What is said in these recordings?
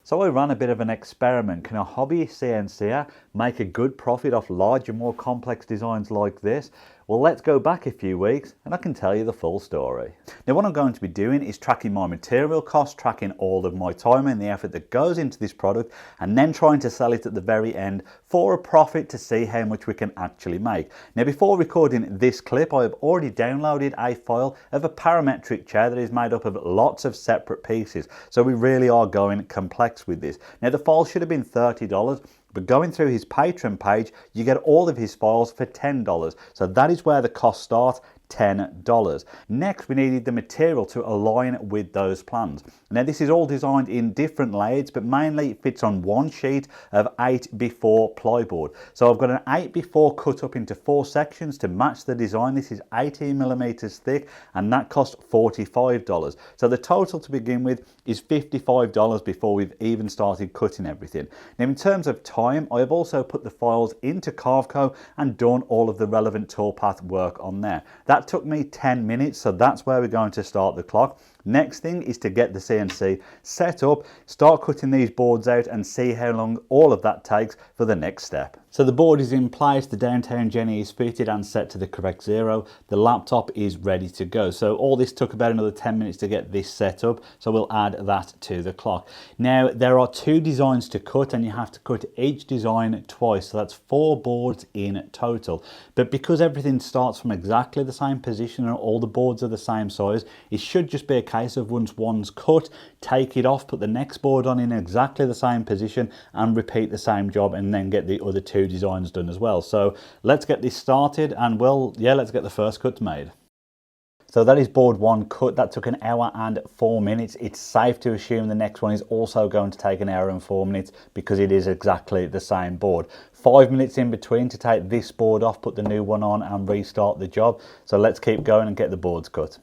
So I ran a bit of an experiment. Can a hobby CNCer make a good profit off larger, more complex designs like this? Well, let's go back a few weeks and I can tell you the full story. Now what I'm going to be doing is tracking my material costs, tracking all of my time and the effort that goes into this product, and then trying to sell it at the very end for a profit to see how much we can actually make. Now before recording this clip, I have already downloaded a file of a parametric chair that is made up of lots of separate pieces. So we really are going complex with this. Now the file should have been $30. But going through his Patreon page, you get all of his files for $10. So that is where the cost starts, $10. Next, we needed the material to align with those plans. Now this is all designed in different layers, but mainly it fits on one sheet of 8x4 plyboard. So I've got an 8x4 cut up into 4 sections to match the design. This is 18mm thick and that cost $45. So the total to begin with is $55 before we've even started cutting everything. Now in terms of time, I have also put the files into Carveco and done all of the relevant toolpath work on there. That took me 10 minutes, so that's where we're going to start the clock. Next thing is to get the CNC set up, start cutting these boards out and see how long all of that takes for the next step. So the board is in place, the downtown Jenny is fitted and set to the correct zero. The laptop is ready to go. So all this took about another 10 minutes to get this set up. So we'll add that to the clock. Now there are 2 designs to cut and you have to cut each design twice. So that's 4 boards in total. But because everything starts from exactly the same position and all the boards are the same size, it should just be a case of once one's cut, take it off, put the next board on in exactly the same position and repeat the same job and then get the other 2 designs done as well. So let's get this started and let's get the first cuts made. So that is board 1 cut. That took 1 hour and 4 minutes. It's safe to assume the next one is also going to take 1 hour and 4 minutes because it is exactly the same board. 5 minutes in between to take this board off, put the new one on and restart the job. So let's keep going and get the boards cut.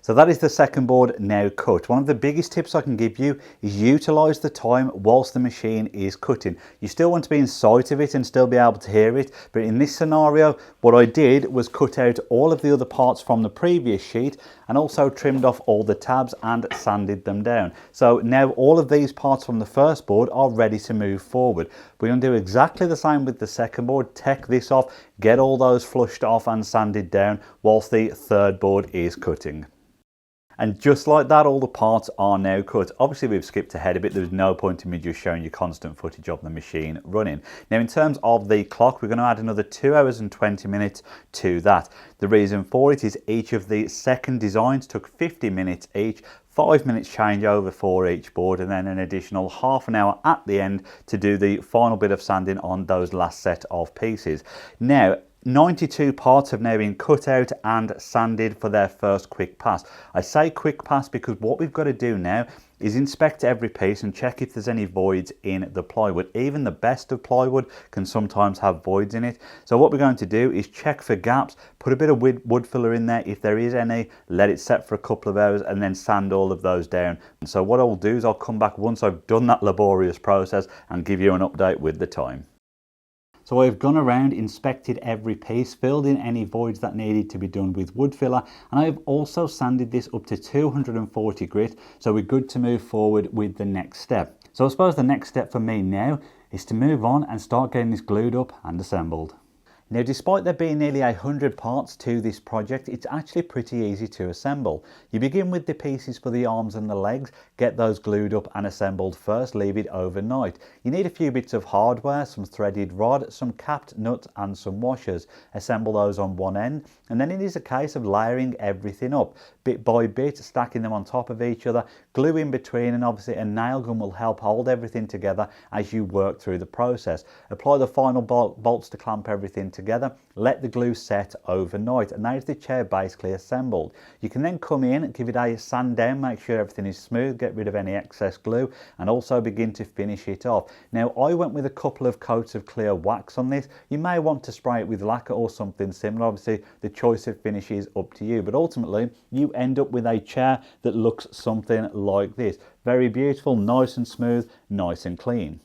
So that is the second board now cut. One of the biggest tips I can give you is utilise the time whilst the machine is cutting. You still want to be in sight of it and still be able to hear it, but in this scenario what I did was cut out all of the other parts from the previous sheet and also trimmed off all the tabs and sanded them down. So now all of these parts from the first board are ready to move forward. We're going to do exactly the same with the second board, take this off, get all those flushed off and sanded down whilst the third board is cutting. And just like that, all the parts are now cut. Obviously we've skipped ahead a bit. There's no point in me just showing you constant footage of the machine running. Now in terms of the clock, we're going to add another 2 hours and 20 minutes to that. The reason for it is each of the second designs took 50 minutes each, 5 minutes changeover for each board and then an additional half an hour at the end to do the final bit of sanding on those last set of pieces. Now 92 parts have now been cut out and sanded for their first quick pass. I say quick pass because what we've got to do now is inspect every piece and check if there's any voids in the plywood. Even the best of plywood can sometimes have voids in it. So what we're going to do is check for gaps, put a bit of wood filler in there. If there is any, let it set for a couple of hours and then sand all of those down. And so what I'll do is I'll come back once I've done that laborious process and give you an update with the time. So I've gone around, inspected every piece, filled in any voids that needed to be done with wood filler, and I've also sanded this up to 240 grit, so we're good to move forward with the next step. So I suppose the next step for me now is to move on and start getting this glued up and assembled. Now despite there being nearly 100 parts to this project, it's actually pretty easy to assemble. You begin with the pieces for the arms and the legs, get those glued up and assembled first, leave it overnight. You need a few bits of hardware, some threaded rod, some capped nuts and some washers. Assemble those on one end and then it is a case of layering everything up, bit by bit, stacking them on top of each other, glue in between, and obviously a nail gun will help hold everything together as you work through the process. Apply the final bolts to clamp everything together, let the glue set overnight, and there's the chair basically assembled. You can then come in, give it a sand down, make sure everything is smooth, get rid of any excess glue and also begin to finish it off. Now I went with a couple of coats of clear wax on this. You may want to spray it with lacquer or something similar. Obviously the choice of finish is up to you, but ultimately you end up with a chair that looks something like this. Very beautiful, nice and smooth, nice and clean.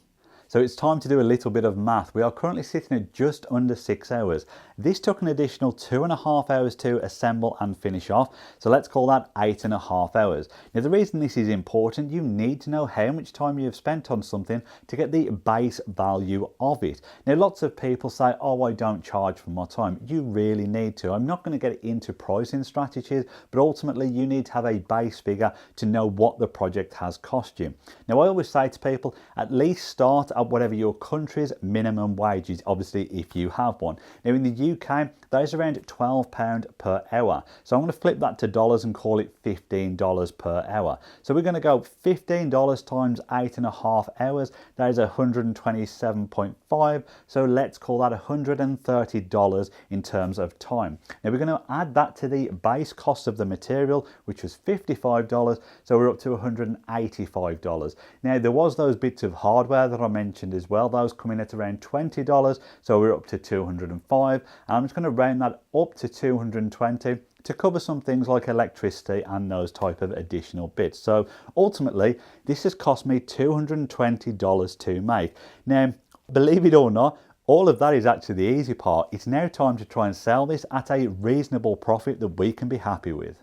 So it's time to do a little bit of math. We are currently sitting at just under 6 hours. This took an additional 2.5 hours to assemble and finish off. So let's call that 8.5 hours. Now the reason this is important, you need to know how much time you have spent on something to get the base value of it. Now lots of people say, oh, I don't charge for my time. You really need to. I'm not going to get into pricing strategies, but ultimately you need to have a base figure to know what the project has cost you. Now I always say to people, at least start at whatever your country's minimum wage is, obviously if you have one. Now in the UK, that is around £12 per hour. So I'm going to flip that to dollars and call it $15 per hour. So we're going to go $15 times 8.5 hours. That is 127.5. So let's call that $130 in terms of time. Now we're going to add that to the base cost of the material, which was $55. So we're up to $185. Now there was those bits of hardware that I mentioned as well. Those come in at around $20. So we're up to $205. And I'm just going to round that up to $220 to cover some things like electricity and those type of additional bits. So ultimately, this has cost me $220 to make. Now, believe it or not, all of that is actually the easy part. It's now time to try and sell this at a reasonable profit that we can be happy with.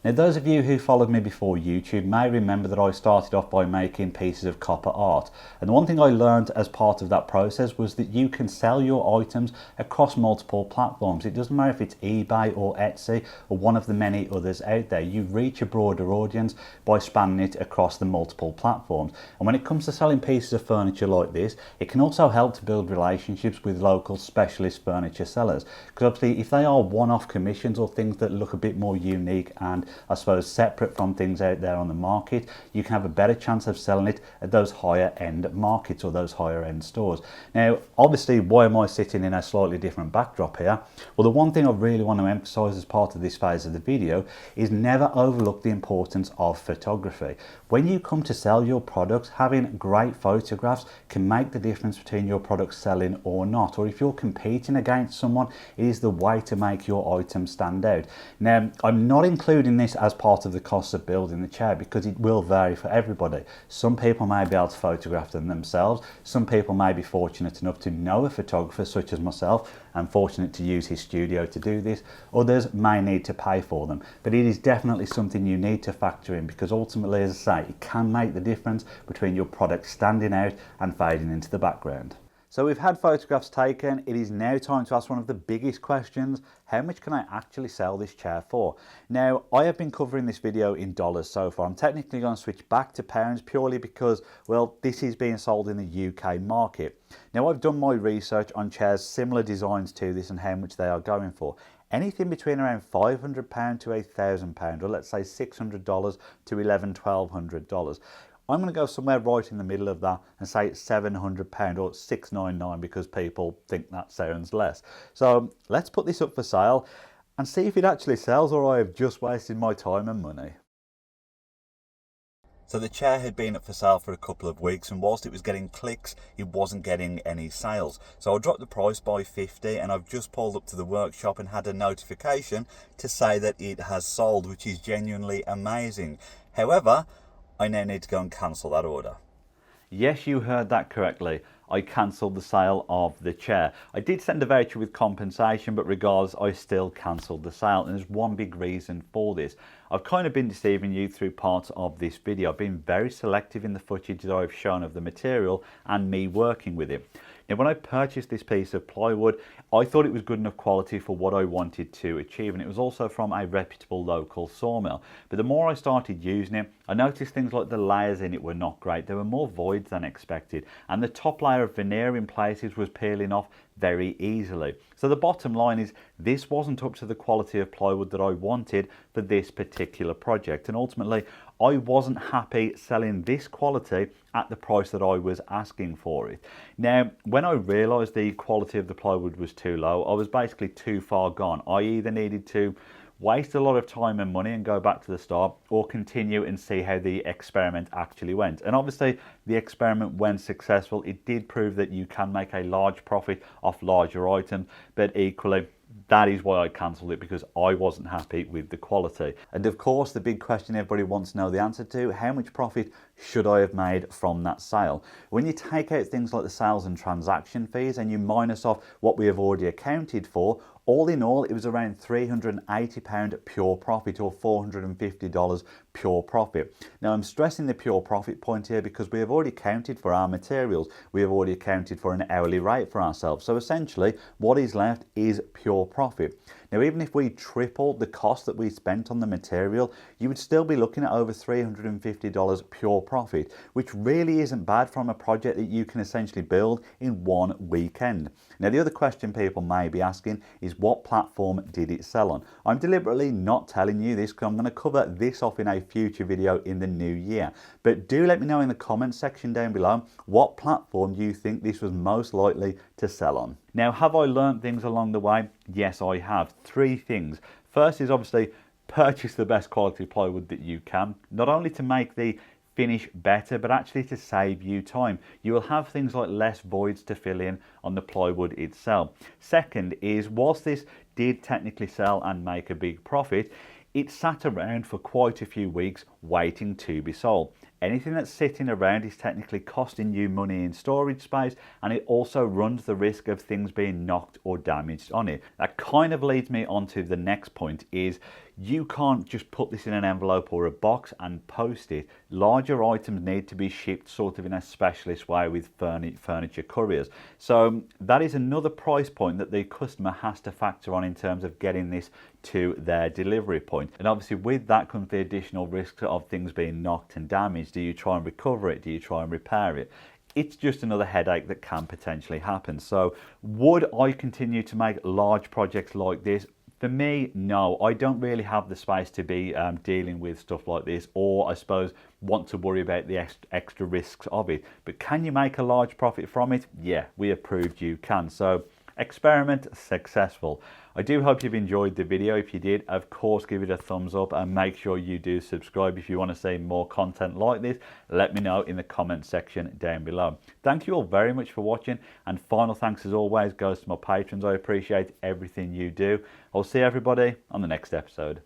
Now those of you who followed me before YouTube may remember that I started off by making pieces of copper art, and the one thing I learned as part of that process was that you can sell your items across multiple platforms. It doesn't matter if it's eBay or Etsy or one of the many others out there. You reach a broader audience by spanning it across the multiple platforms. And when it comes to selling pieces of furniture like this, it can also help to build relationships with local specialist furniture sellers, because obviously if they are one-off commissions or things that look a bit more unique and I suppose separate from things out there on the market, you can have a better chance of selling it at those higher end markets or those higher end stores. Now obviously, why am I sitting in a slightly different backdrop here? Well, the one thing I really want to emphasize as part of this phase of the video is never overlook the importance of photography. When you come to sell your products, having great photographs can make the difference between your product selling or not. Or if you're competing against someone, it is the way to make your item stand out. Now I'm not including this as part of the cost of building the chair because it will vary for everybody. Some people may be able to photograph them themselves. Some people may be fortunate enough to know a photographer such as myself. I'm fortunate to use his studio to do this. Others may need to pay for them, but it is definitely something you need to factor in because ultimately, as I say, it can make the difference between your product standing out and fading into the background. So we've had photographs taken. It is now time to ask one of the biggest questions. How much can I actually sell this chair for? Now, I have been covering this video in dollars so far. I'm technically going to switch back to pounds purely because, well, this is being sold in the UK market. Now, I've done my research on chairs, similar designs to this and how much they are going for. Anything between around £500 to £1,000, or let's say $600 to $1,100-1,200. I'm going to go somewhere right in the middle of that and say it's £700 or $699 because people think that sounds less. So let's put this up for sale and see if it actually sells or I have just wasted my time and money. So the chair had been up for sale for a couple of weeks, and whilst it was getting clicks, it wasn't getting any sales. So I dropped the price by 50, and I've just pulled up to the workshop and had a notification to say that it has sold, which is genuinely amazing. However, I now need to go and cancel that order. Yes, you heard that correctly. I cancelled the sale of the chair. I did send a voucher with compensation, but regardless, I still cancelled the sale. And there's one big reason for this. I've kind of been deceiving you through parts of this video. I've been very selective in the footage that I've shown of the material and me working with it. Now, when I purchased this piece of plywood, I thought it was good enough quality for what I wanted to achieve, and it was also from a reputable local sawmill. But the more I started using it, I noticed things like the layers in it were not great. There were more voids than expected, and the top layer of veneer in places was peeling off very easily. So the bottom line is this wasn't up to the quality of plywood that I wanted for this particular project, and ultimately I wasn't happy selling this quality at the price that I was asking for it. Now, when I realised the quality of the plywood was too low, I was basically too far gone. I either needed to waste a lot of time and money and go back to the start, or continue and see how the experiment actually went. And obviously the experiment went successful. It did prove that you can make a large profit off larger items, but equally that is why I cancelled it, because I wasn't happy with the quality. And of course the big question everybody wants to know the answer to: how much profit should I have made from that sale? When you take out things like the sales and transaction fees and you minus off what we have already accounted for, all in all, it was around £380 pure profit, or $450 pure profit. Now, I'm stressing the pure profit point here because we have already accounted for our materials. We have already accounted for an hourly rate for ourselves. So essentially, what is left is pure profit. Now, even if we tripled the cost that we spent on the material, you would still be looking at over $350 pure profit, which really isn't bad from a project that you can essentially build in one weekend. Now, the other question people may be asking is, what platform did it sell on? I'm deliberately not telling you this because I'm going to cover this off in a future video in the new year. But do let me know in the comments section down below what platform you think this was most likely to sell on. Now, have I learned things along the way? Yes, I have. 3 things. First is obviously purchase the best quality plywood that you can, not only to make the finish better, but actually to save you time. You will have things like less voids to fill in on the plywood itself. Second is, whilst this did technically sell and make a big profit, it sat around for quite a few weeks waiting to be sold. Anything that's sitting around is technically costing you money in storage space, and it also runs the risk of things being knocked or damaged on it. That kind of leads me on to the next point, is you can't just put this in an envelope or a box and post it. Larger items need to be shipped sort of in a specialist way with furniture couriers. So that is another price point that the customer has to factor on in terms of getting this to their delivery point. And obviously with that comes the additional risks of things being knocked and damaged. Do you try and recover it? Do you try and repair it? It's just another headache that can potentially happen. So would I continue to make large projects like this? For me, no. I don't really have the space to be dealing with stuff like this, or I suppose want to worry about the extra risks of it. But can you make a large profit from it? Yeah, we have proved you can. So experiment successful. I do hope you've enjoyed the video. If you did, of course, give it a thumbs up and make sure you do subscribe if you want to see more content like this. Let me know in the comment section down below. Thank you all very much for watching, and final thanks as always goes to my patrons. I appreciate everything you do. I'll see everybody on the next episode.